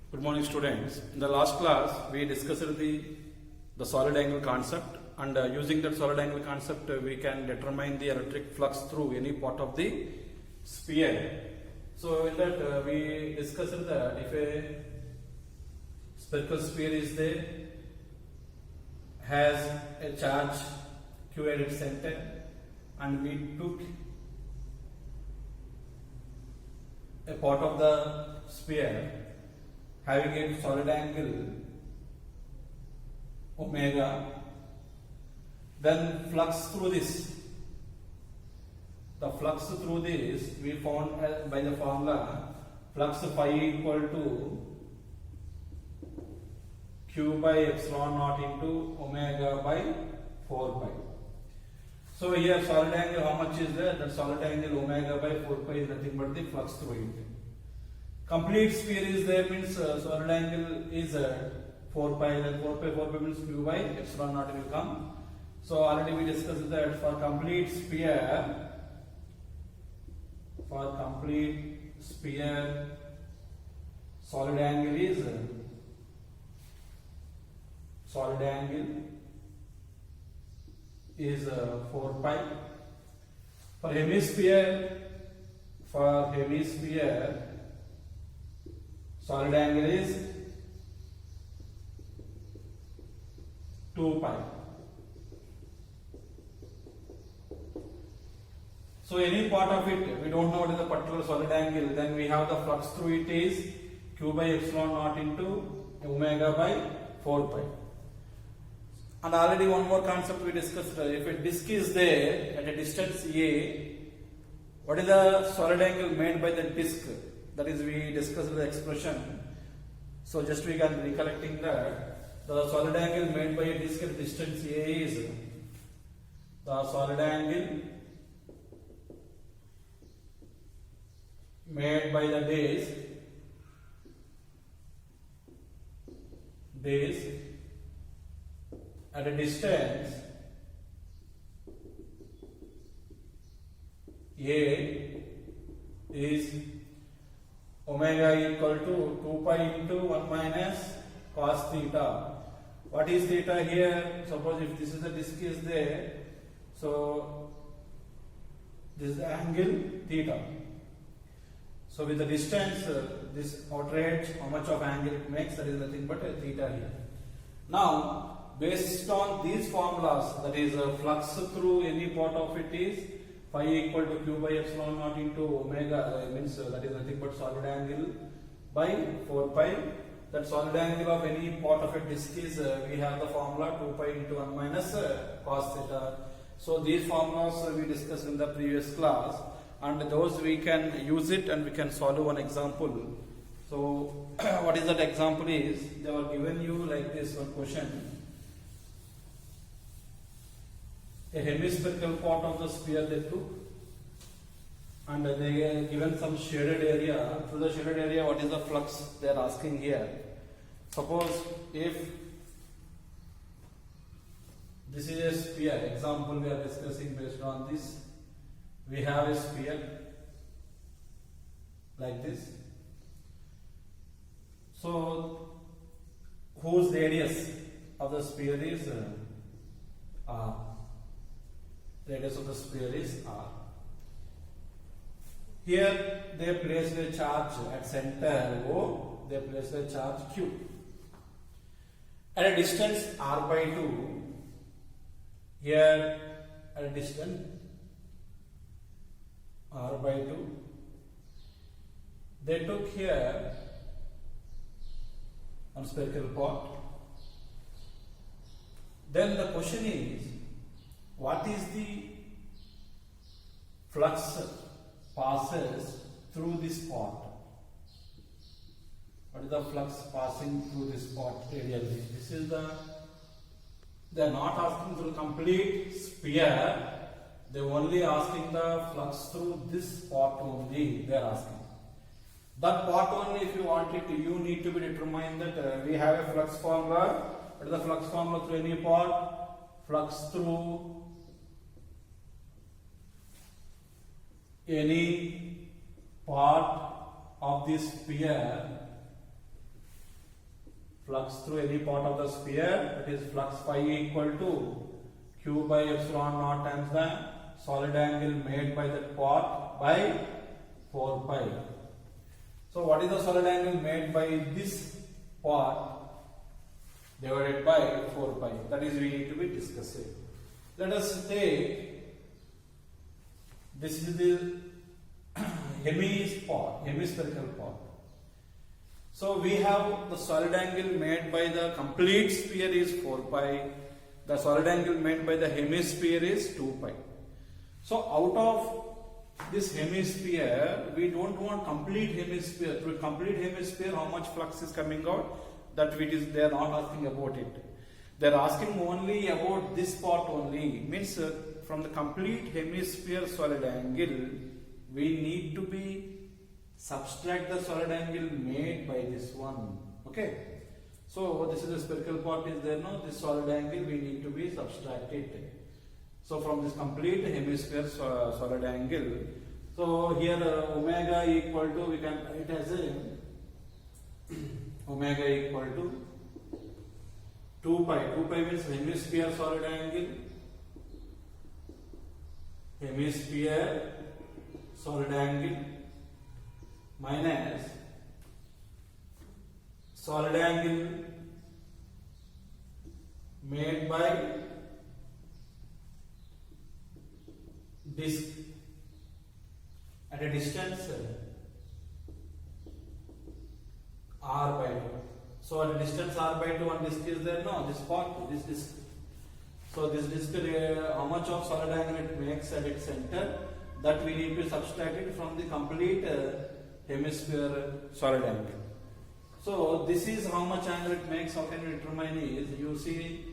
Good morning, students. In the last class, we discussed the solid angle concept, and using that solid angle concept, we can determine the electric flux through any part of the sphere. So, in that, we discussed that if a spherical sphere is there, has a charge q at its center, and we took a part of the sphere having a solid angle omega, then flux through this. The flux through this we found by the formula flux phi equal to q by epsilon naught into omega by 4 pi. So here solid angle, how much is there? That solid angle omega by 4 pi is nothing but the flux through it. Complete sphere is there, means solid angle is 4 pi, then 4 pi means q by epsilon naught will come. So already we discussed that for complete sphere, solid angle is 4 pi. For hemisphere, solid angle is 2 pi. So any part of it, we don't know what is the particular solid angle, then we have the flux through it is q by epsilon naught into omega by 4 pi. And already one more concept we discussed, if a disk is there at a distance a, what is the solid angle made by the disk? That is, we discussed the expression. So just we can recollecting that the solid angle made by a disk at distance a is the solid angle made by the disk at a distance a is omega equal to 2 pi into 1 minus cos theta. What is theta here? Suppose if this is the disk is there, so this is the angle theta. So with the distance, this outer edge, how much of angle it makes, that is nothing but a theta here. Now, based on these formulas, that is flux through any part of it is phi equal to q by epsilon naught into omega, means that is nothing but solid angle by 4 pi. That solid angle of any part of a disk is, we have the formula 2 pi into 1 minus cos theta. So these formulas we discussed in the previous class, and those we can use it and we can solve one example. So what is that example is, they were given you like this one question. A hemispherical part of the sphere they took, and they are given some shaded area. Through the shaded area, what is the flux they are asking here? Suppose if this is a sphere, example we are discussing based on this. We have a sphere like this. So whose radius of the sphere is r. Radius of the sphere is r. Here they place a charge at center O, they place a charge q. At a distance r by 2, here at a distance r by 2, they took here one spherical part. Then the question is, what is the flux passes through this part? What is the flux passing through this part radially? This is they are not asking through complete sphere, they are only asking the flux through this part only, they are asking. That part only, if you want it, you need to be determined that we have a flux formula. What is the flux formula through any part? Flux through any part of this sphere flux through any part of the sphere, that is flux phi equal to q by epsilon naught times the solid angle made by that part by 4 pi. So what is the solid angle made by this part divided by 4 pi? That is we need to be discussing. Let us take, this is the hemispherical part. So we have the solid angle made by the complete sphere is 4 pi. The solid angle made by the hemisphere is 2 pi. So out of this hemisphere, we don't want complete hemisphere. Through complete hemisphere, how much flux is coming out? That they are not asking about it. They are asking only about this part only. Means from the complete hemisphere solid angle, we need to be subtract the solid angle made by this one. Okay. So this is the spherical part is there now. This solid angle we need to be subtracted. So from this complete hemisphere solid angle, so here omega equal to, we can write as a omega equal to 2 pi. 2 pi means hemisphere solid angle. Hemisphere solid angle minus solid angle made by disk at a distance r by 2. So at a distance r by 2, one disk is there, no, this part, this disk. So this disk, how much of solid angle it makes at its center, that we need to subtract it from the complete hemisphere solid angle. So this is how much angle it makes. How can you determine is, you see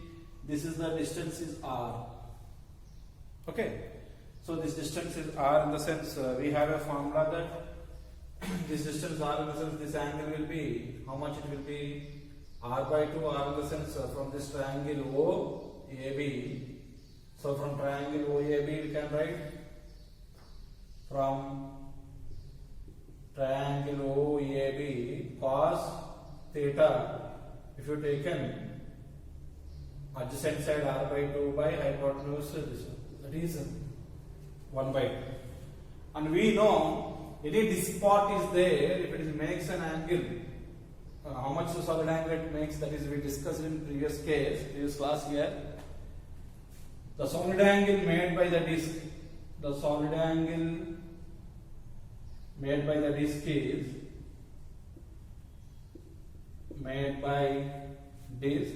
this is the distance is r. Okay. So this distance is r in the sense we have a formula that this distance r in the sense this angle will be, how much it will be, r by 2, r in the sense from this triangle OAB. So from triangle OAB we can write from triangle OAB cos theta, if you taken adjacent side r by 2 by hypotenuse this one, that is 1 by 2. And we know any disk part is there, if it makes an angle, how much the solid angle it makes, that is we discussed in previous class here. The solid angle made by the disk, the solid angle made by the disk is made by disk,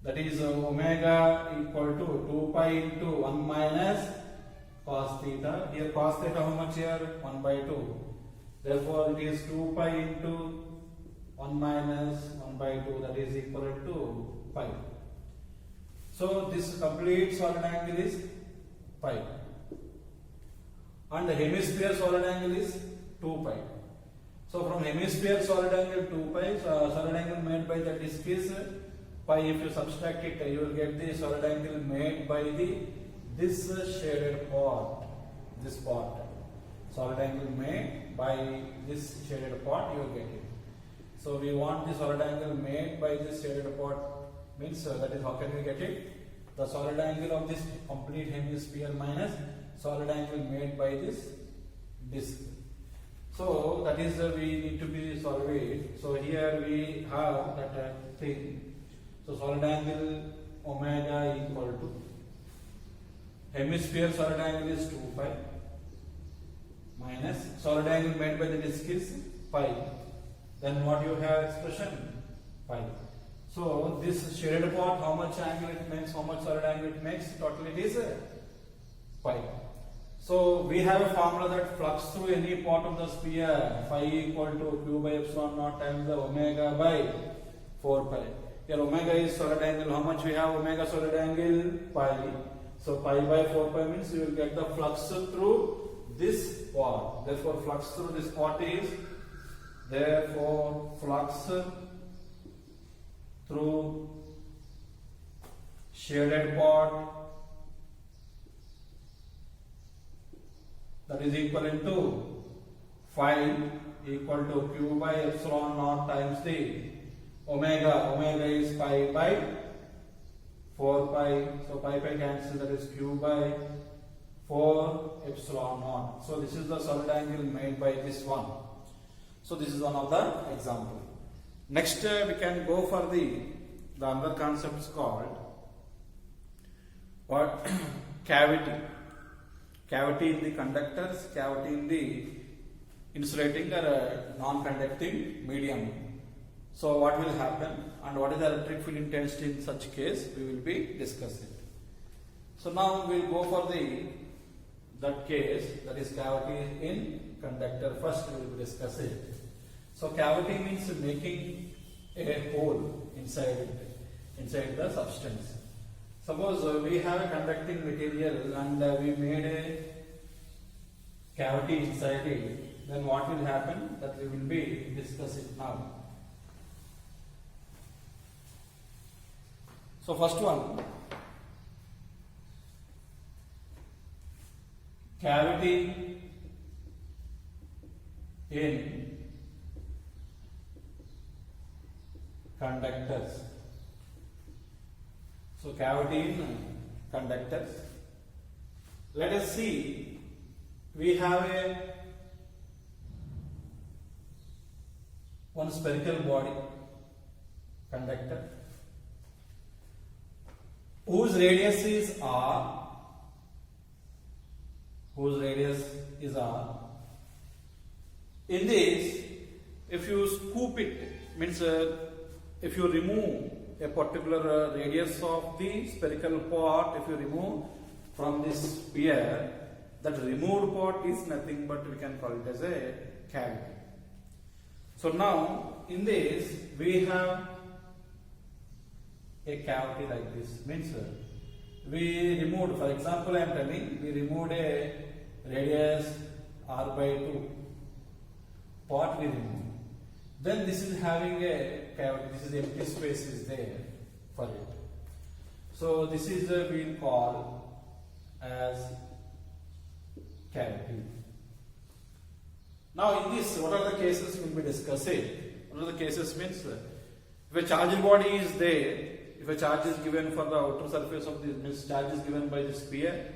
that is omega equal to 2 pi into 1 minus cos theta. Here cos theta how much here? 1 by 2. Therefore it is 2 pi into 1 minus 1 by 2, that is equal to pi. So this complete solid angle is pi. And the hemisphere solid angle is 2 pi. So from hemisphere solid angle 2 pi, solid angle made by the disk is pi. If you subtract it, you will get the solid angle made by this shaded part, this part. Solid angle made by this shaded part, you will get it. So we want the solid angle made by this shaded part, means that is how can we get it? The solid angle of this complete hemisphere minus solid angle made by this disk. So that is we need to be solved. So here we have that thing. So solid angle omega equal to hemisphere solid angle is 2 pi minus solid angle made by the disk is pi. Then what you have expression? Pi. So this shaded part, how much angle it makes, how much solid angle it makes, total it is pi. So we have a formula that flux through any part of the sphere phi equal to q by epsilon naught times the omega by 4 pi. Here omega is solid angle, how much we have omega solid angle? Pi. So pi by 4 pi means you will get the flux through this part. Therefore flux through this part is, therefore flux through shaded part, that is equivalent to phi equal to q by epsilon naught times the omega is pi by 4 pi, so pi cancel, that is q by 4 epsilon naught. So this is the solid angle made by this one. So this is one of the example. Next we can go for the other concepts called what cavity in the conductors, cavity in the insulating or non-conducting medium. So what will happen and what is the electric field intensity in such case, we will be discussing. So now we will go for that case, that is cavity in conductor. First we will discuss it. So cavity means making a hole inside the substance. Suppose we have a conducting material and we made a cavity inside it, then what will happen, that we will be discussing now. So first one, cavity in conductors. So cavity in conductors. Let us see, we have one spherical body, conductor, whose radius is r. In this, if you scoop it, means if you remove a particular radius of the spherical part, if you remove from this sphere, that removed part is nothing but we can call it as a cavity. So now in this we have a cavity like this, means we removed, for example I am telling, we removed a radius r by 2 part, we removed. Then this is having a cavity, this is empty space is there for it. So this is being called as cavity. Now in this, what are the cases we will be discussing? What are the cases means, if a charged body is there, if a charge is given for the outer surface of this, means charge is given by the sphere,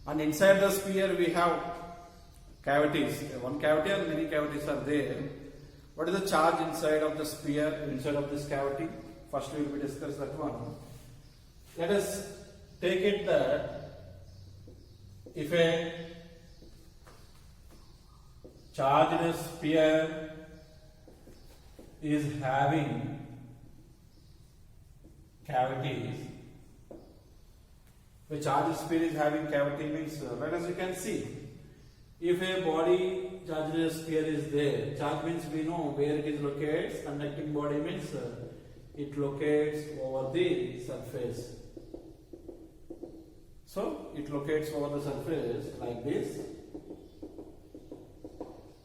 and inside the sphere we have cavities, one cavity and many cavities are there. What is the charge inside of the sphere, inside of this cavity? First we will discuss that one. Let us take it that if a charged sphere is having cavities, if a charged sphere is having cavity means, let us you can see, if a body charged sphere is there, charge means we know where it is located, conducting body means it locates over the surface. So it locates over the surface like this.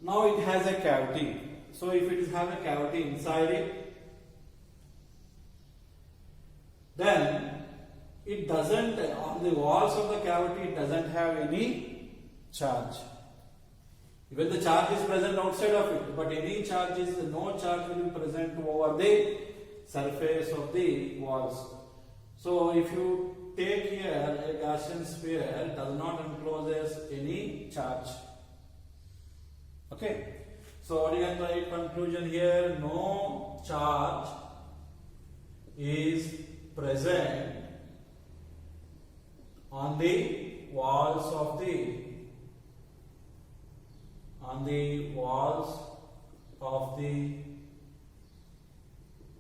Now it has a cavity. So if it has a cavity inside it, then it doesn't, on the walls of the cavity, it doesn't have any charge. Even the charge is present outside of it, but any charge is, no charge will be present over the surface of the walls. So if you take here a Gaussian sphere, it does not encloses any charge. Okay. So what you can write conclusion here? No charge is present on the walls of the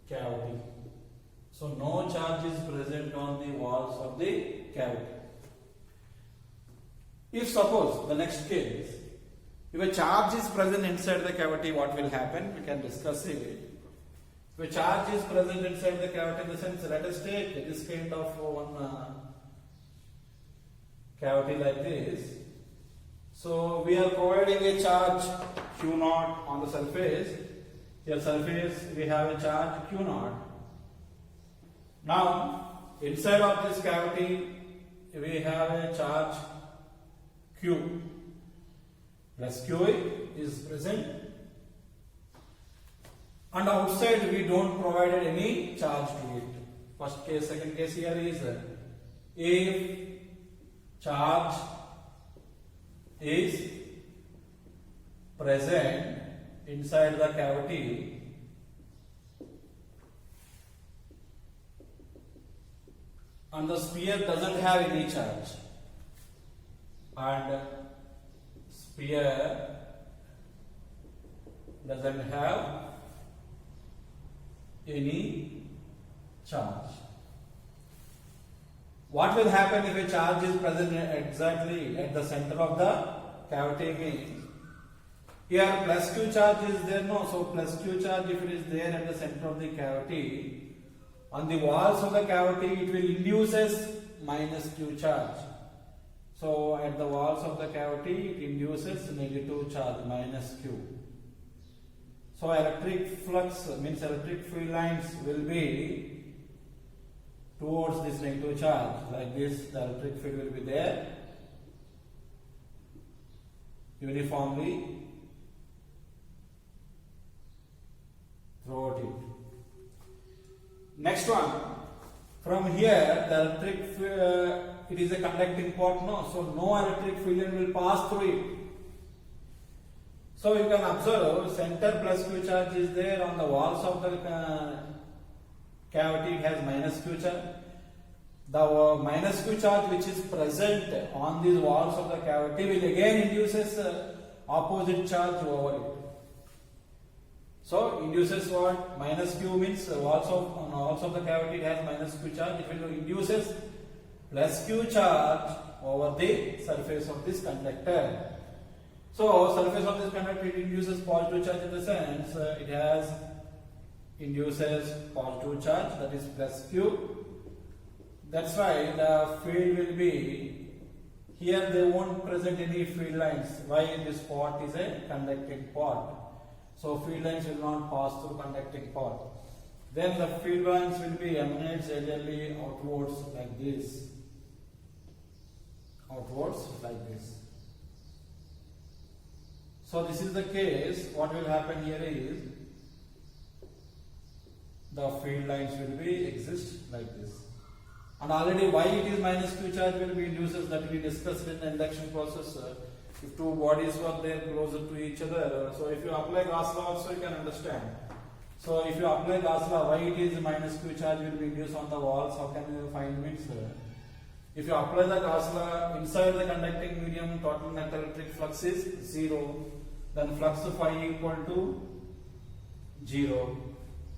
cavity. So no charge is present on the walls of the cavity. If suppose the next case, if a charge is present inside the cavity, what will happen? We can discuss it. If a charge is present inside the cavity, in the sense, let us take this kind of one cavity like this. So we are providing a charge Q0 on the surface. Here surface we have a charge Q0. Now inside of this cavity we have a charge Q plus Q is present. and outside we don't provide any charge to it. First case, second case here is if charge is present inside the cavity and the sphere doesn't have any charge, and sphere doesn't have any charge. What will happen if a charge is present exactly at the center of the cavity? Means here plus q charge is there, no? So plus q charge, if it is there at the center of the cavity, on the walls of the cavity it will induces minus q charge. So at the walls of the cavity it induces negative charge, minus q. So electric flux means electric field lines will be towards this negative charge, like this. The electric field will be there uniformly throughout it. Next one, from here the electric it is a conducting part, no? So no electric field will pass through it. So you can observe center plus q charge is there. On the walls of the cavity it has minus q charge. The minus q charge which is present on these walls of the cavity will again induces opposite charge over it. So induces what? Minus q means on walls of the cavity it has minus q charge. It will induces plus q charge over the surface of this conductor. So surface of this conductor it induces positive charge in the sense it has induces positive charge, that is plus q. That's why the field will be here. They won't present any field lines. Why? This part is a conducting part. So field lines will not pass through conducting part. Then the field lines will be emanates ideally outwards like this. Outwards like this. So this is the case. What will happen here is the field lines will be exist like this. And already why it is minus q charge will be induces that we discussed in the induction process. If two bodies were there closer to each other, so if you apply Gauss law also you can understand. So if you apply Gauss law, why it is minus q charge will be induced on the walls, how can you find means? If you apply the Gauss law inside the conducting medium, total net electric flux is 0. Then flux phi equal to 0.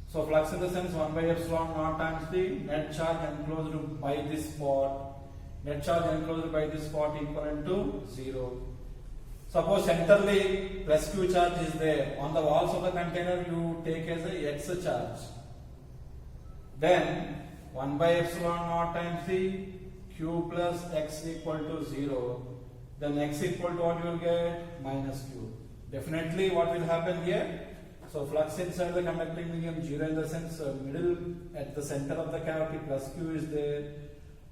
So flux in the sense 1 by epsilon naught times the net charge enclosed by this spot. Net charge enclosed by this spot equivalent to 0. Suppose centrally plus q charge is there. On the walls of the container you take as a x charge. Then 1 by epsilon naught times the q plus x equal to 0. Then x equal to what you will get? Minus q. Definitely what will happen here? So flux inside the conducting medium 0 in the sense middle at the center of the cavity plus q is there.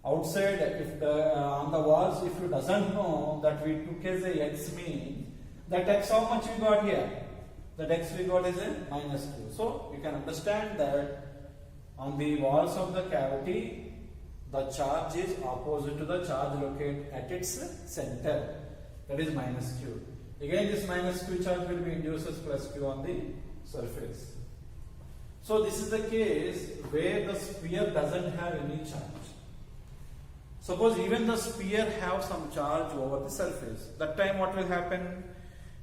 Outside, if the on the walls, if you doesn't know that we took as a x means that x how much we got here? That x we got is a minus q. So you can understand that on the walls of the cavity the charge is opposite to the charge located at its center, that is minus q. Again this minus q charge will be induces plus q on the surface. So this is the case where the sphere doesn't have any charge. Suppose even the sphere have some charge over the surface. That time what will happen?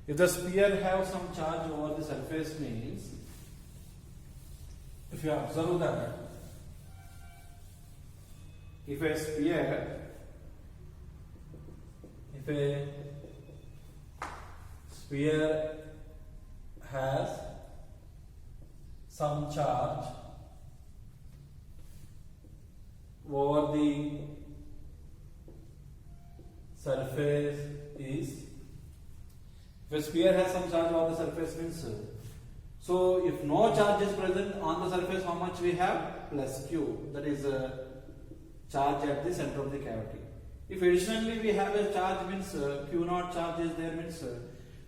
If the sphere have some charge over the surface means, if you observe that, if a sphere has some charge over the surface is, if a sphere has some charge over the surface means, so if no charge is present on the surface, how much we have? Plus q, that is charge at the center of the cavity. If additionally we have a charge means q naught charge is there means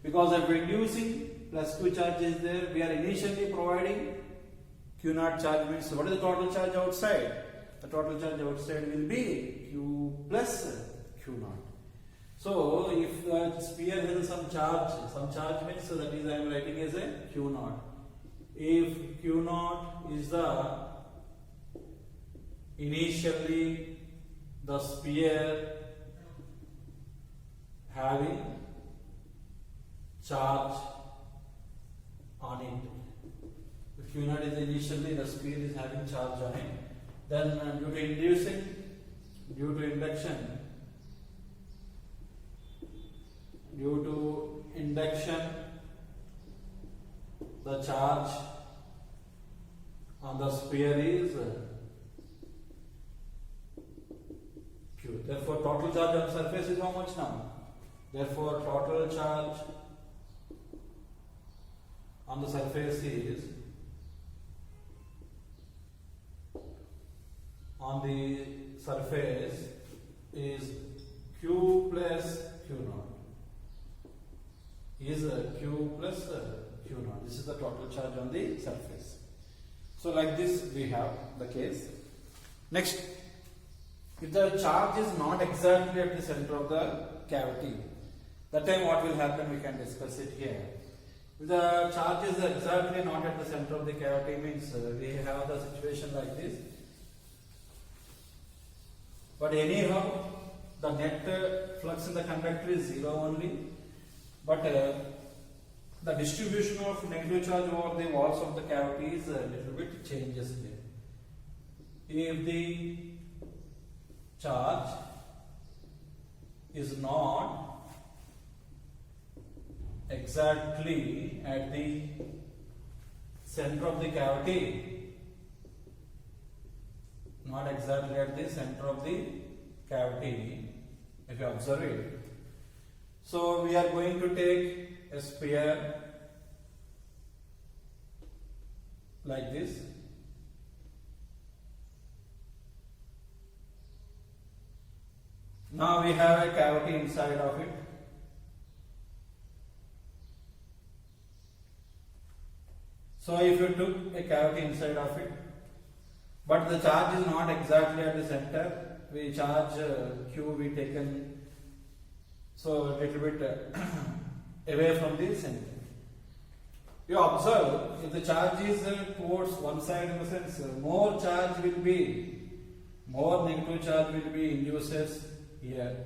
because of reducing plus Q charge is there. We are initially providing Q naught charge, means what is the total charge outside? The total charge outside will be Q plus Q naught. So if the sphere has some charge means that is I am writing as a Q naught. If Q naught is the initially the sphere having charge on it. If Q naught is initially the sphere is having charge on it, then due to induction, the charge on the sphere is Q. Therefore, total charge on surface is how much now? Therefore, total charge on the surface is Q plus Q naught. Q plus Q naught. This is the total charge on the surface. So like this we have the case. Next, if the charge is not exactly at the center of the cavity, that time what will happen we can discuss it here. If the charge is exactly not at the center of the cavity, means we have the situation like this. But anyhow, the net flux in the conductor is 0 only. But the distribution of negative charge over the walls of the cavity is a little bit changes here. If the charge is not exactly at the center of the cavity, if you observe it. So we are going to take a sphere like this. Now we have a cavity inside of it. So if you took a cavity inside of it, but the charge is not exactly at the center, we charge Q we taken so a little bit away from the center. You observe, if the charge is towards one side, in the sense more negative charge will be induces here,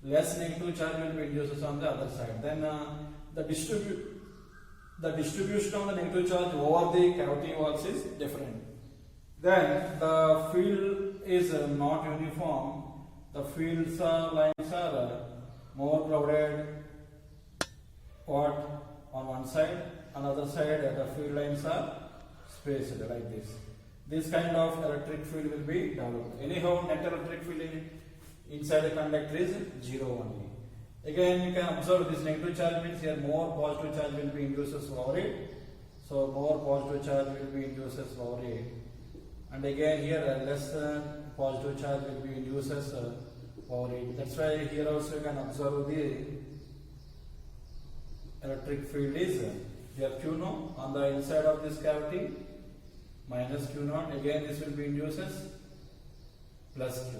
less negative charge will be induces on the other side. Then the distribution of the negative charge over the cavity walls is different. Then the field is not uniform. The fields lines are more crowded on one side, on the other side the field lines are spaced like this. This kind of electric field will be developed. Anyhow, net electric field inside the conductor is 0 only. Again, you can observe this negative charge means here more positive charge will be induces over it. So more positive charge will be induces over it. And again here less positive charge will be induces over it. That's why here also you can observe the electric field is here Q naught on the inside of this cavity minus Q naught. Again this will be induces plus Q.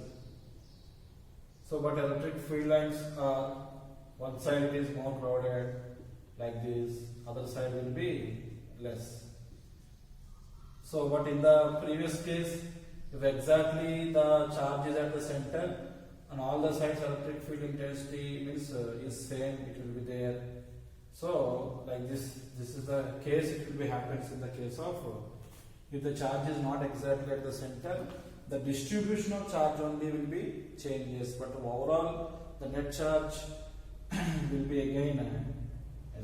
So but electric field lines are one side it is more crowded like this, other side will be less. So but in the previous case, if exactly the charge is at the center and all the sides electric field intensity means is same, it will be there. So like this is the case, it will be happens in the case of if the charge is not exactly at the center, the distribution of charge only will be changes, but overall the net charge will be again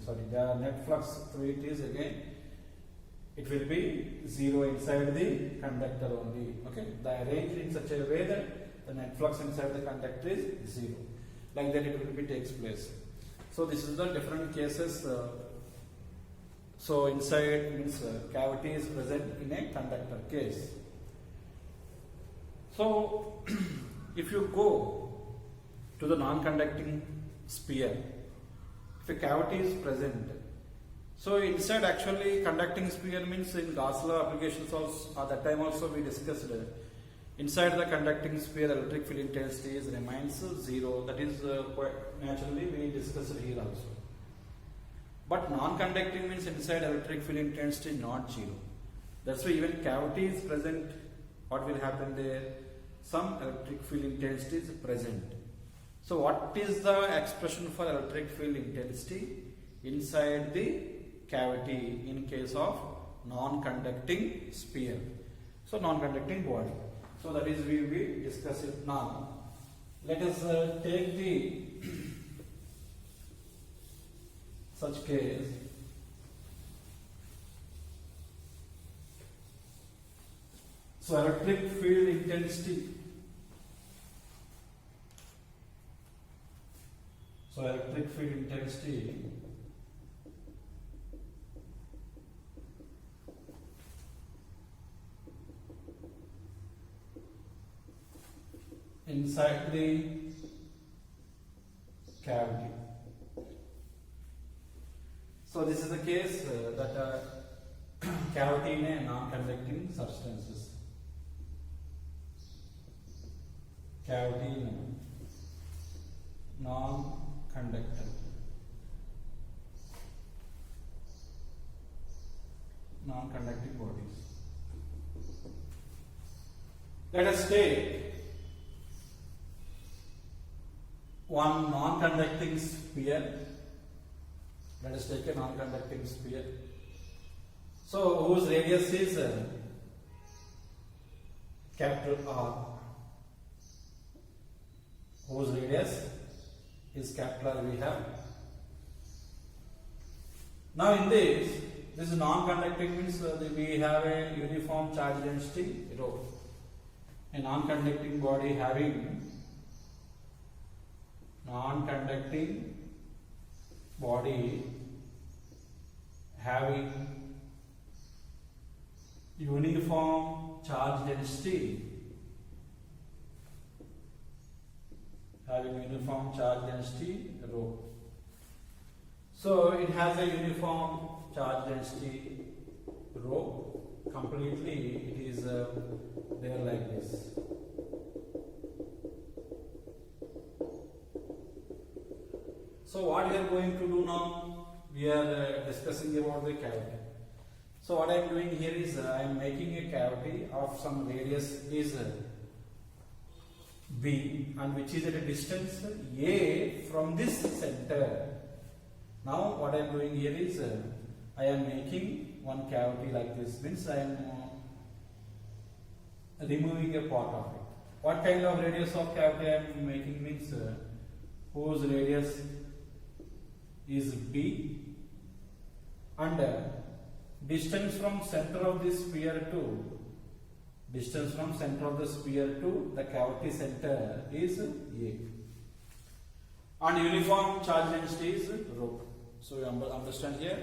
the net flux through it is again it will be 0 inside the conductor only. Okay, they arranged in such a way that the net flux inside the conductor is 0. Like that it will be takes place. So this is the different cases. So inside means cavity is present in a conductor case. So if you go to the non-conducting sphere, if a cavity is present So inside actually conducting sphere means in Gauss law applications also at that time also we discussed inside the conducting sphere electric field intensity remains zero. That is quite naturally we discussed here also. But non-conducting means inside electric field intensity not zero. That's why even cavity is present. What will happen there? Some electric field intensity is present. So what is the expression for electric field intensity inside the cavity in case of non-conducting sphere? So non-conducting body. So that is we will be discussing now. Let us take the such case. So electric field intensity. So electric field intensity inside the cavity. So this is the case that cavity in a non-conducting substances. Cavity in non-conductor. Non-conducting bodies. Let us take one non-conducting sphere. Let us take a non-conducting sphere. So whose radius is capital R. Whose radius is capital R we have. Now in this is non-conducting means we have a uniform charge density rho. A non-conducting body having non-conducting body having uniform charge density rho. So it has a uniform charge density rho. Completely it is there like this. So what we are going to do now? We are discussing about the cavity. So what I am doing here is I am making a cavity of some radius is B and which is at a distance A from this center. Now what I am doing here is I am making one cavity like this, means I am removing a part of it. What kind of radius of cavity I am making means whose radius is B and distance from center of the sphere to the cavity center is A and uniform charge density is rho. So you understand here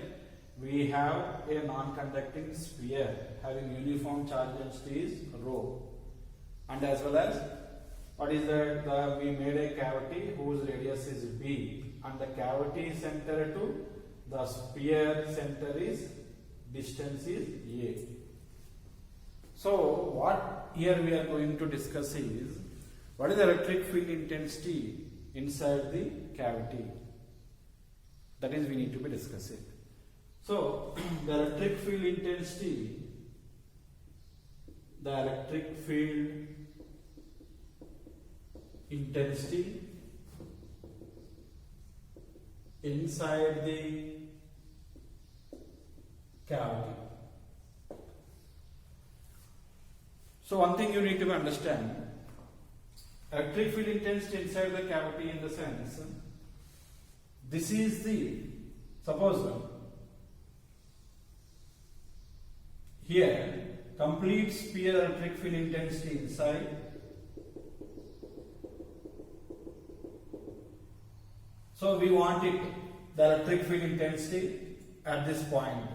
we have a non-conducting sphere having uniform charge density is rho, and as well as what is that we made a cavity whose radius is B and the cavity center to the sphere center is distance is A. So what here we are going to discuss is what is the electric field intensity inside the cavity. That is we need to be discussing. So the electric field intensity inside the cavity. So one thing you need to understand, electric field intensity inside the cavity in the sense, this is the, suppose here complete sphere electric field intensity inside, so we want it, the electric field intensity at this point.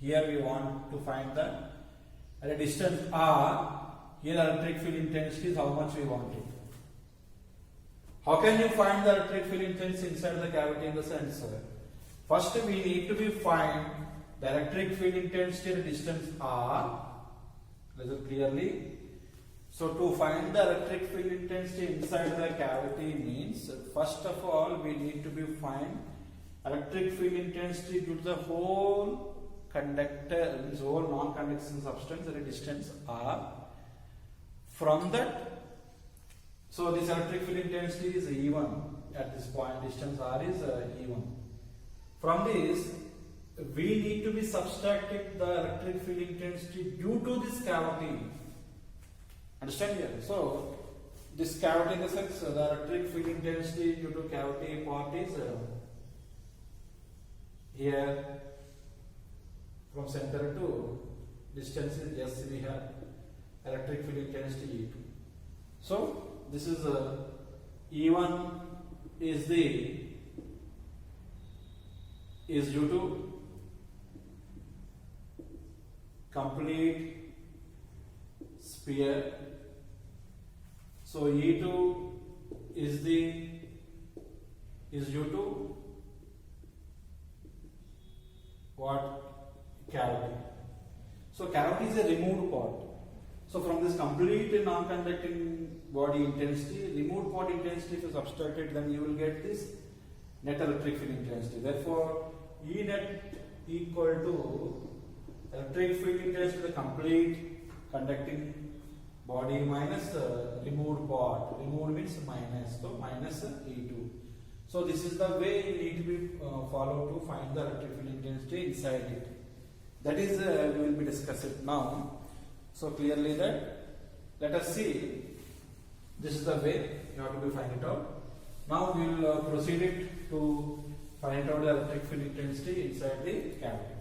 Here we want to find the at a distance R, here electric field intensity is how much we want it. How can you find the electric field intensity inside the cavity in the sensor? First, we need to find the electric field intensity at a distance r. Listen clearly. So, to find the electric field intensity inside the cavity means, first of all, we need to find electric field intensity due to the whole conductor, means whole non-conducting substance at a distance r. From that, so this electric field intensity is E1 at this point, distance r is E1. From this, we need to be subtracting the electric field intensity due to this cavity. Understand here? So, this cavity in the sense, the electric field intensity due to cavity part is here from center to distance is S, we have electric field intensity E2. So, this is E1 is due to complete sphere. So E2 is due to what? Cavity. So cavity is a removed part. So from this complete non-conducting body intensity, removed part intensity, if you subtract it, then you will get this net electric field intensity. Therefore, E net equal to electric field intensity, the complete conducting body minus removed part. Removed means minus, so minus E2. So this is the way you need to be followed to find the electric field intensity inside it. That is we will be discussing now. So clearly that, let us see, this is the way you have to be find it out. Now we will proceed it to find out the electric field intensity inside the cavity.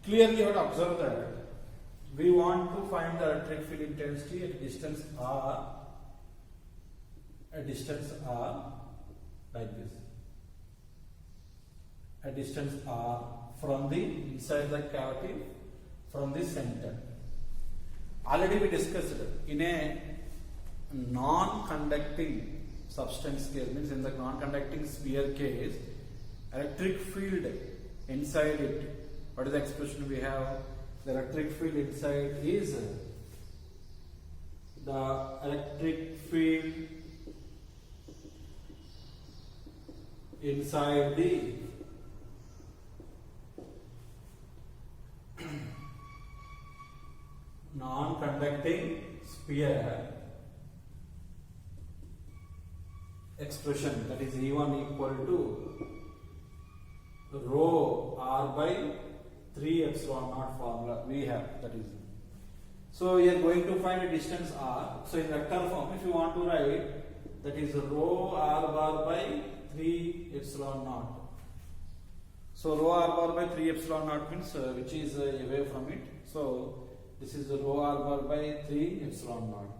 Clearly you have to observe that we want to find the electric field intensity at distance r, like this, at distance r from the inside the cavity, from the center. Already we discussed in a non-conducting substance case, means in the non-conducting sphere case, electric field inside it, what is the expression we have? The electric field inside is the electric field inside the non-conducting sphere expression, that is E1 equal to rho r by 3 epsilon naught formula we have, that is. So we are going to find a distance r. So in vector form, if you want to write, that is rho r bar by 3 epsilon naught. So rho r bar by 3 epsilon naught means which is away from it. So this is rho r bar by 3 epsilon naught.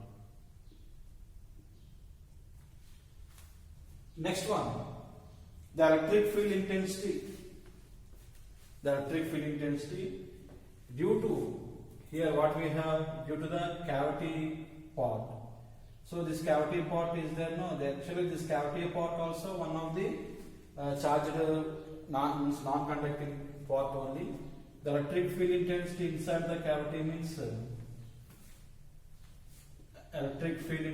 Next one, the electric field intensity. The electric field intensity due to, here what we have, due to the cavity part. So this cavity part is there, no, actually this cavity part also one of the charged non-conducting part only. The electric field intensity inside the cavity means electric field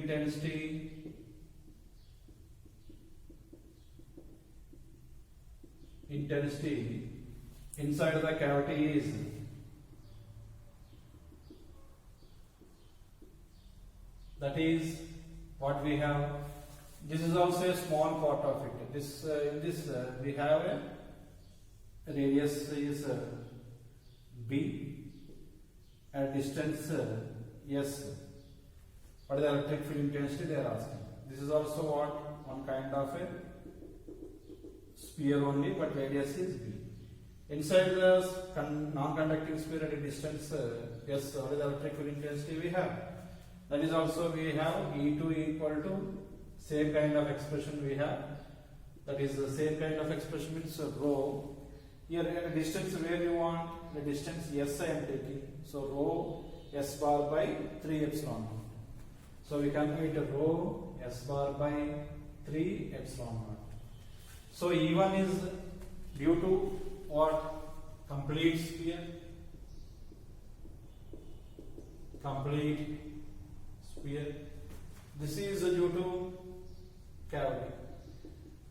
intensity inside the cavity is that is what we have. This is also a small part of it. This in this we have a radius is b at distance s. What is the electric field intensity they are asking? This is also what, one kind of a sphere only, but radius is b. Inside the non-conducting sphere at a distance s, what is the electric field intensity we have? That is also we have E2 equal to same kind of expression we have. That is the same kind of expression means rho. Here at a distance where you want, the distance s I am taking. So rho s bar by 3 epsilon naught. So we can write rho S bar by 3 epsilon naught. So E1 is due to what? Complete sphere. Complete sphere. This is due to cavity.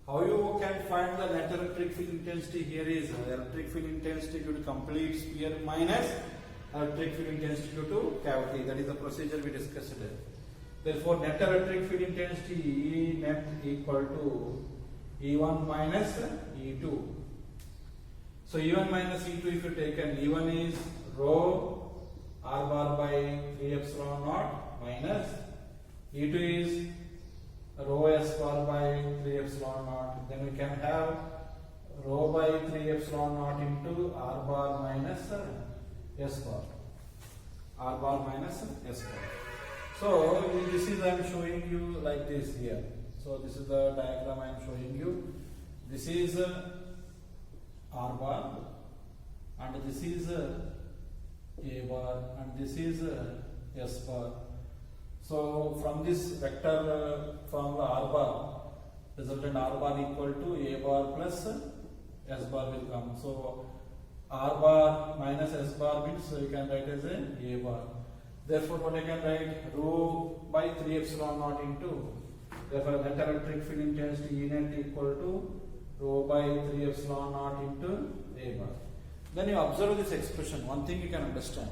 How you can find the net electric field intensity here is electric field intensity due to complete sphere minus electric field intensity due to cavity. That is the procedure we discussed today. Therefore, net electric field intensity E net equal to E1 minus E2. So E1 minus E2, if you take an E1 is rho R bar by 3 epsilon naught minus E2 is rho S bar by 3 epsilon naught. Then we can have rho by 3 epsilon naught into R bar minus S bar. R bar minus S bar. So this is I am showing you like this here. So this is the diagram I am showing you. This is R bar and this is A bar and this is S bar. So from this vector formula R bar, resultant R bar equal to A bar plus S bar will come. So R bar minus S bar means you can write as A bar. Therefore, what I can write rho by 3 epsilon naught into, therefore net electric field intensity E net equal to rho by 3 epsilon naught into A bar. Then you observe this expression. One thing you can understand.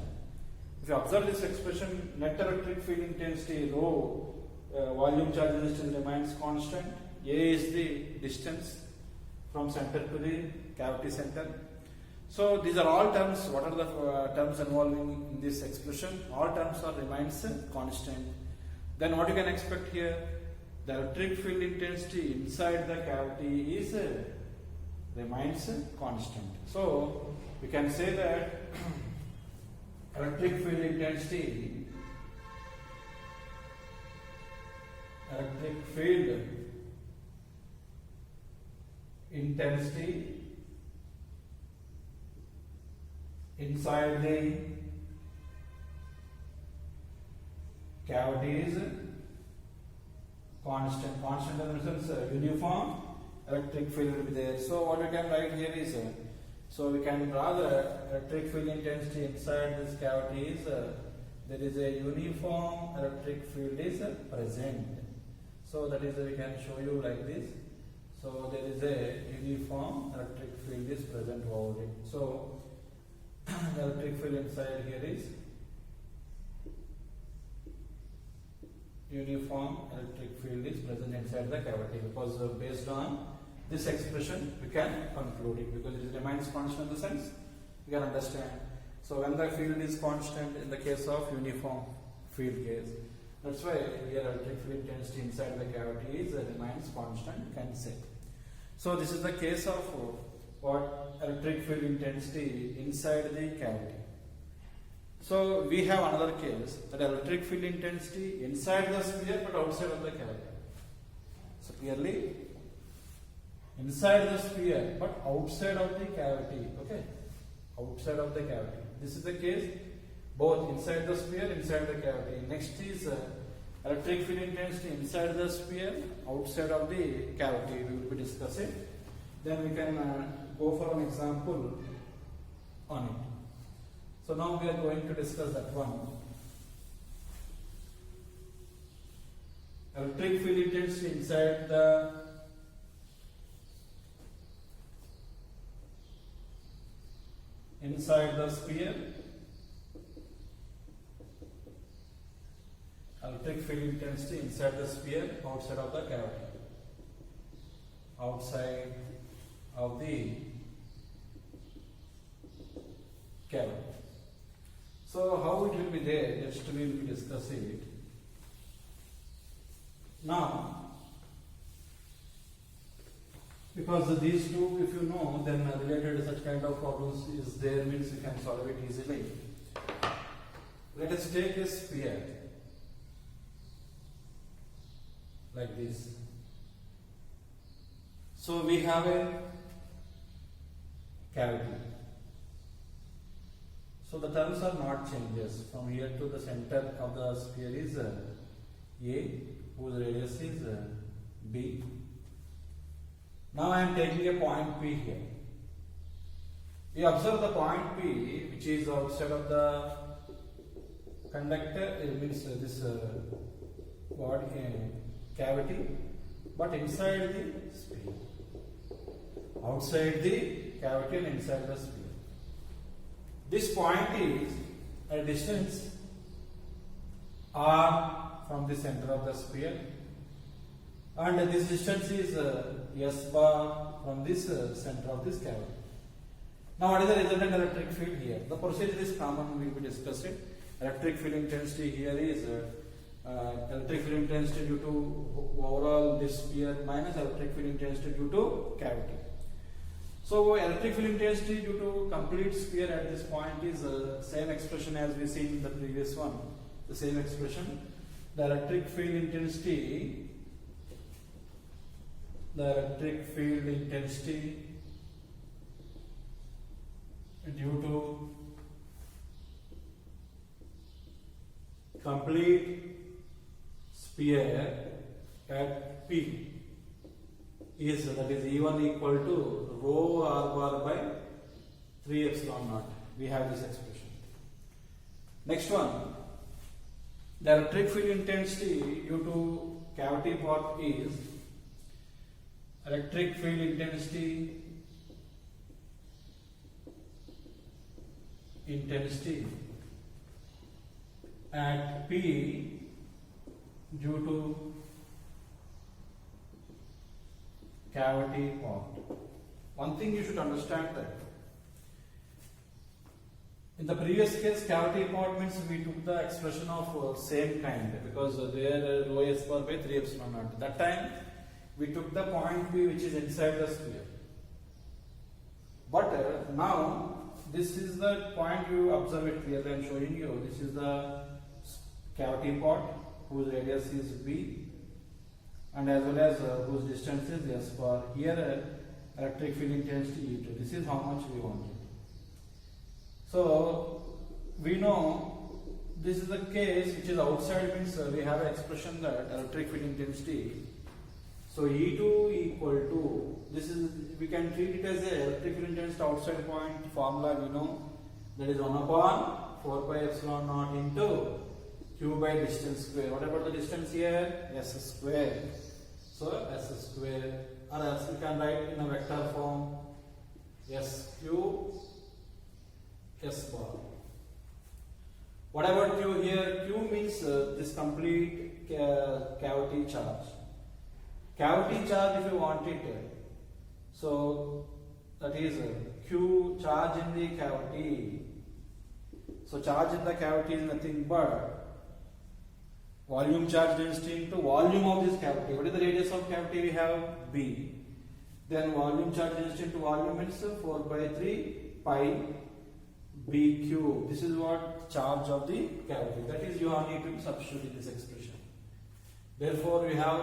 If you observe this expression, net electric field intensity rho, volume charge resistance remains constant. A is the distance from center to the cavity center. So these are all terms. What are the terms involving in this expression? All terms are remains constant. Then what you can expect here? The electric field intensity inside the cavity is remains constant. So we can say that electric field intensity inside the cavity is constant. Constant in the sense uniform electric field will be there. So what we can write here is so we can draw the electric field intensity inside this cavity is there is a uniform electric field is present. So that is we can show you like this. So there is a uniform electric field is present over it. So the electric field inside here is uniform electric field is present inside the cavity, because based on this expression we can conclude it, because it remains constant in the sense we can understand. So when the field is constant in the case of uniform field case, that's why here electric field intensity inside the cavity is remains constant, you can say. So this is the case of what electric field intensity inside the cavity. So we have another case, that electric field intensity inside the sphere but outside of the cavity. So clearly inside the sphere but outside of the cavity. Okay, outside of the cavity. This is the case both inside the sphere, inside the cavity. Next is electric field intensity inside the sphere, outside of the cavity. We will be discussing. Then we can go for an example on it. So now we are going to discuss that one. Electric field intensity inside the sphere, electric field intensity inside the sphere, outside of the cavity. Outside of the cavity. So how it will be there, just we will be discussing it. Now, because these two, if you know, then related such kind of problems is there, means you can solve it easily. Let us take a sphere like this. So we have a cavity. So the terms are not changes. From here to the center of the sphere is A whose radius is B. Now I am taking a point P here. We observe the point P which is outside of the conductor, it means this body cavity, but inside the sphere. Outside the cavity and inside the sphere. This point is a distance r from the center of the sphere, and this distance is s bar from this center of this cavity. Now what is the resultant electric field here? The procedure is common, we will discuss it. Electric field intensity here is electric field intensity due to overall this sphere minus electric field intensity due to cavity. So electric field intensity due to complete sphere at this point is same expression as we seen in the previous one. The same expression. The electric field intensity due to complete sphere at P is, that is E1 equal to rho r bar by 3 epsilon naught. We have this expression. Next one, the electric field intensity due to cavity part is electric field intensity at P due to cavity part. One thing you should understand that in the previous case, cavity part means we took the expression of same kind, because there rho s bar by 3 epsilon naught. That time we took the point P which is inside the sphere. But now this is the point, you observe it clearly. I am showing you. This is the cavity part whose radius is B, and as well as whose distance is s bar. Here electric field intensity E2. This is how much we want. So we know this is the case which is outside, means we have an expression that electric field intensity. So E2 equal to, this is, we can treat it as a electric field intensity outside point formula we know, that is 1 upon 4 pi epsilon naught into Q by distance square. What about the distance here? S square. So S square, or else we can write in a vector form SQ S bar. What about Q here? Q means this complete cavity charge. Cavity charge, if you want it, so that is Q charge in the cavity. So charge in the cavity is nothing but volume charge density into volume of this cavity. What is the radius of cavity? We have B. Then volume charge density into volume means 4 by 3 pi B cube. This is what charge of the cavity. That is, you need to substitute in this expression. Therefore, we have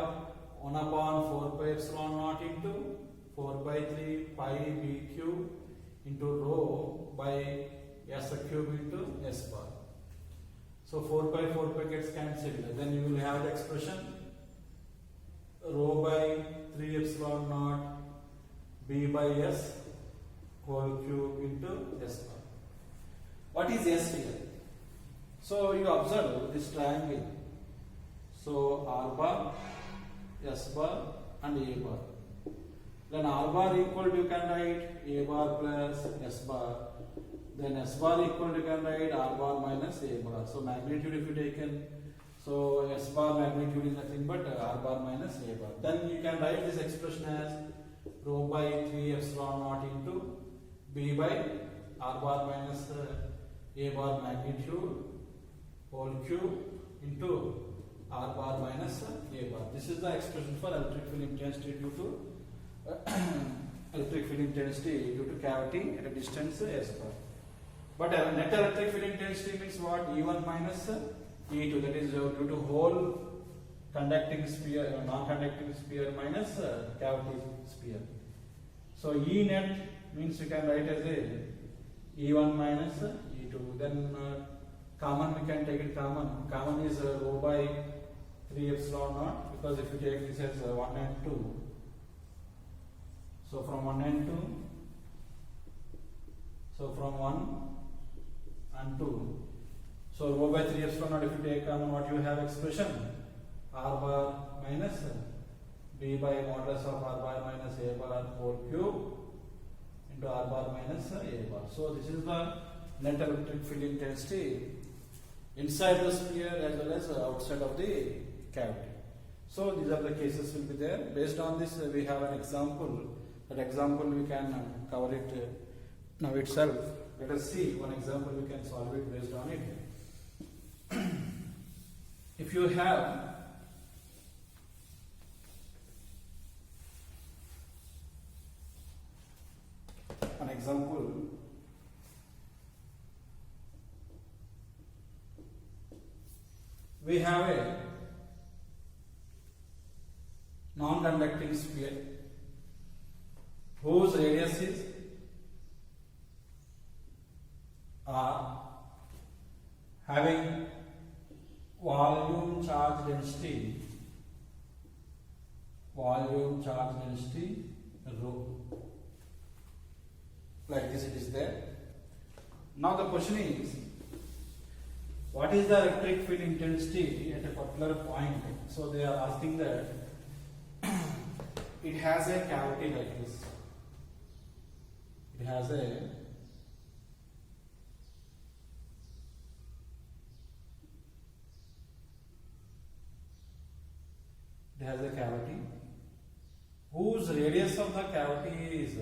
1 upon 4 pi epsilon naught into 4 by 3 pi B cube into rho by S cube into S bar. So 4 pi gets cancelled. Then you will have the expression rho by 3 epsilon naught B by S whole cube into S bar. What is S here? So you observe this triangle. So R bar, S bar and A bar. Then R bar equal to, you can write A bar plus S bar. Then S bar equal to, you can write R bar minus A bar. So magnitude if you taken, so S bar magnitude is nothing but R bar minus A bar. Then you can write this expression as rho by 3 epsilon naught into B by R bar minus A bar magnitude whole cube into R bar minus A bar. This is the expression for electric field intensity due to electric field intensity due to cavity at a distance S bar. But net electric field intensity means what? E1 minus E2, that is due to whole conducting sphere, non-conducting sphere minus cavity sphere. So E net means you can write as a E1 minus E2. Then common, we can take it common. Common is rho by 3 epsilon naught, because if you take this as 1 and 2, so from 1 and 2, so from 1 and 2, so rho by 3 epsilon naught, if you take on what you have expression, r bar minus b by modulus of r bar minus a bar whole cube into r bar minus a bar. So this is the net electric field intensity inside the sphere as well as outside of the cavity. So these are the cases will be there. Based on this, we have an example. That example we can cover it now itself. Let us see one example, we can solve it based on it. If you have an example, we have a non-conducting sphere whose radius is r, having volume charge density rho. Like this it is there. Now the question is, what is the electric field intensity at a particular point? So they are asking that it has a cavity like this. It has a cavity whose radius of the cavity is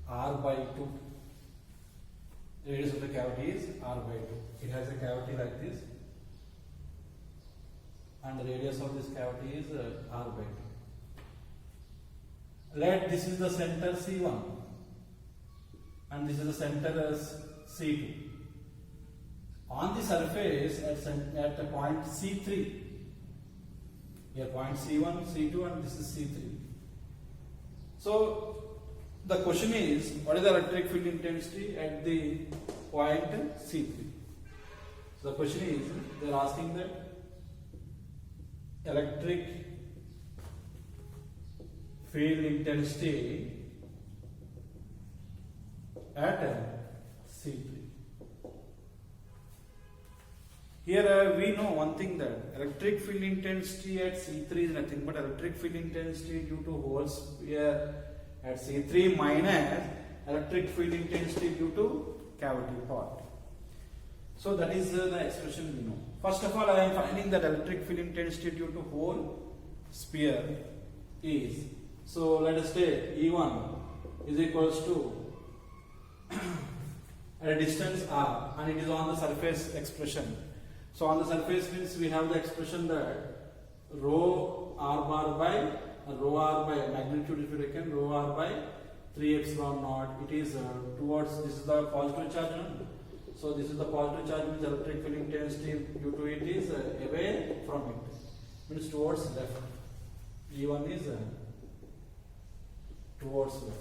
r by 2. Radius of the cavity is r by 2. It has a cavity like this, and the radius of this cavity is r by 2. Let this is the center C1 and this is the center as C2. On the surface at the point C3, here point C1, C2 and this is C3. So the question is, what is the electric field intensity at the point C3? So the question is, they are asking that electric field intensity at C3. Here we know one thing, that electric field intensity at C3 is nothing but electric field intensity due to hole sphere at C3 minus electric field intensity due to cavity part. So that is the expression we know. First of all, I am finding that electric field intensity due to whole sphere is, so let us say E1 is equals to at a distance r, and it is on the surface expression. So on the surface means we have the expression that rho r bar by magnitude, if you reckon, rho r by 3 epsilon naught. It is towards, this is the positive charge. So this is the positive charge, means electric field intensity due to it is away from it, means towards left. E1 is towards left.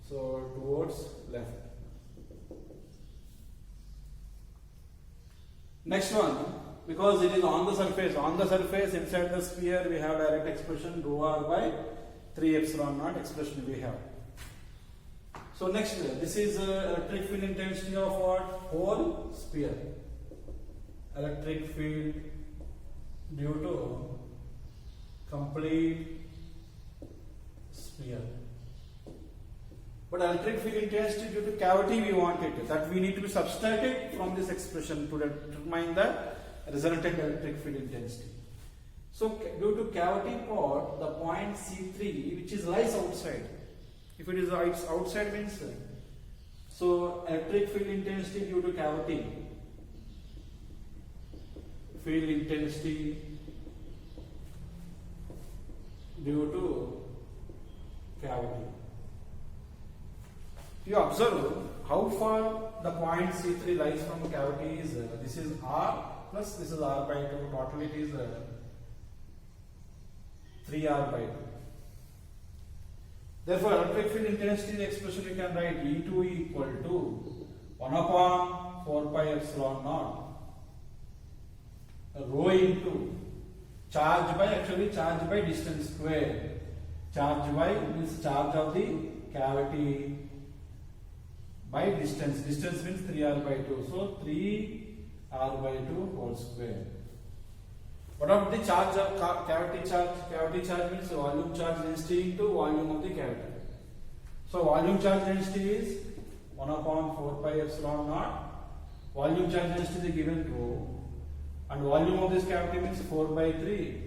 So towards left. Next one, because it is on the surface inside the sphere, we have direct expression rho r by 3 epsilon naught expression we have. So next, this is electric field intensity of what? Whole sphere. Electric field due to complete sphere. But electric field intensity due to cavity we want it. That we need to be subtracted from this expression to determine the resultant electric field intensity. So due to cavity part, the point C3 which is lies outside. If it is outside means, so electric field intensity due to cavity, field intensity due to cavity. You observe how far the point C3 lies from cavity is, this is R plus this is R by 2, total it is 3R by 2. Therefore, electric field intensity expression we can write E2 equal to 1 upon 4 pi epsilon naught rho into charge by, actually charge by distance square. Charge by means charge of the cavity by distance. Distance means 3r by 2. So 3r by 2 whole square. What about the charge of cavity charge? Cavity charge means volume charge density into volume of the cavity. So volume charge density is 1 upon 4 pi epsilon naught. Volume charge density is given rho, and volume of this cavity means 4 by 3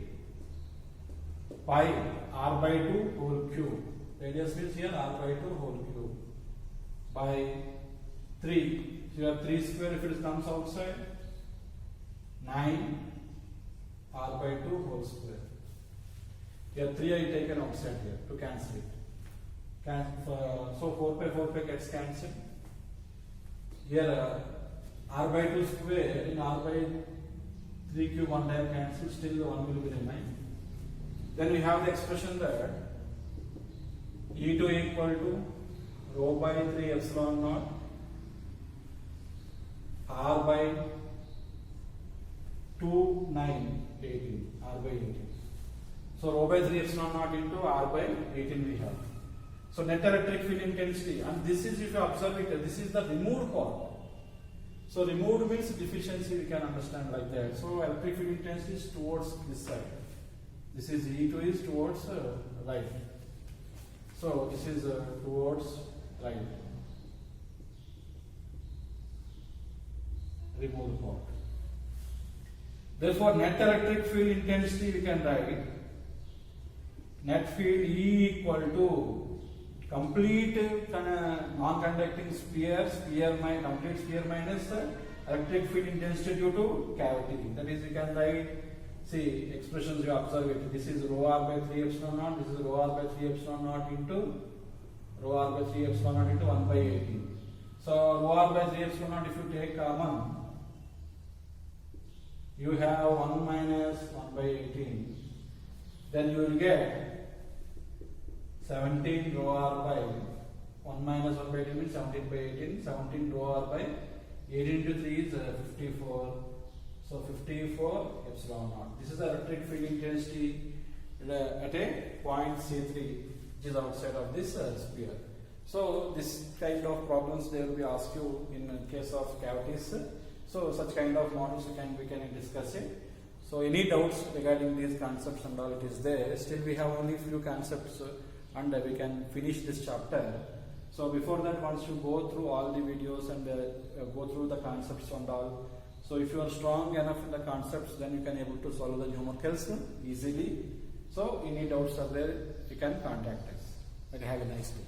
pi r by 2 whole cube. Radius means here r by 2 whole cube by 3. So you have 3 square if it comes outside, 9 r by 2 whole square. Here 3 I taken outside here to cancel it. So 4 pi gets cancelled. Here r by 2 square in r by 3 cube 1 time cancelled, still 1 will be remain. Then we have the expression that E2 equal to rho by 3 epsilon naught r by 2 9 18 r by 18. So rho by 3 epsilon naught into r by 18 we have. So net electric field intensity, and this is, if you observe it, this is the removed part. So removed means deficiency, we can understand like that. So electric field intensity is towards this side. This is E2 is towards right. So this is towards right. Removed part. Therefore, net electric field intensity we can write net field E equal to complete non-conducting sphere, complete sphere minus electric field intensity due to cavity. That is, we can write, see, expressions you observe it. This is rho r by 3 epsilon naught, this is rho r by 3 epsilon naught into rho r by 3 epsilon naught into 1 by 18. So rho r by 3 epsilon naught, if you take common, you have 1 minus 1 by 18. Then you will get 17 rho r by 1 minus 1 by 18 means 17 by 18. 17 rho r by 18 into 3 is 54. So 54 epsilon naught. This is the electric field intensity at a point C3, which is outside of this sphere. So this kind of problems they will be asked you in case of cavities. So such kind of models we can discuss it. So any doubts regarding these concepts and all, it is there. Still we have only few concepts and we can finish this chapter. So before that, once you go through all the videos and go through the concepts and all, so if you are strong enough in the concepts, then you can able to solve the numericals easily. So any doubts are there, you can contact us. Okay, have a nice day.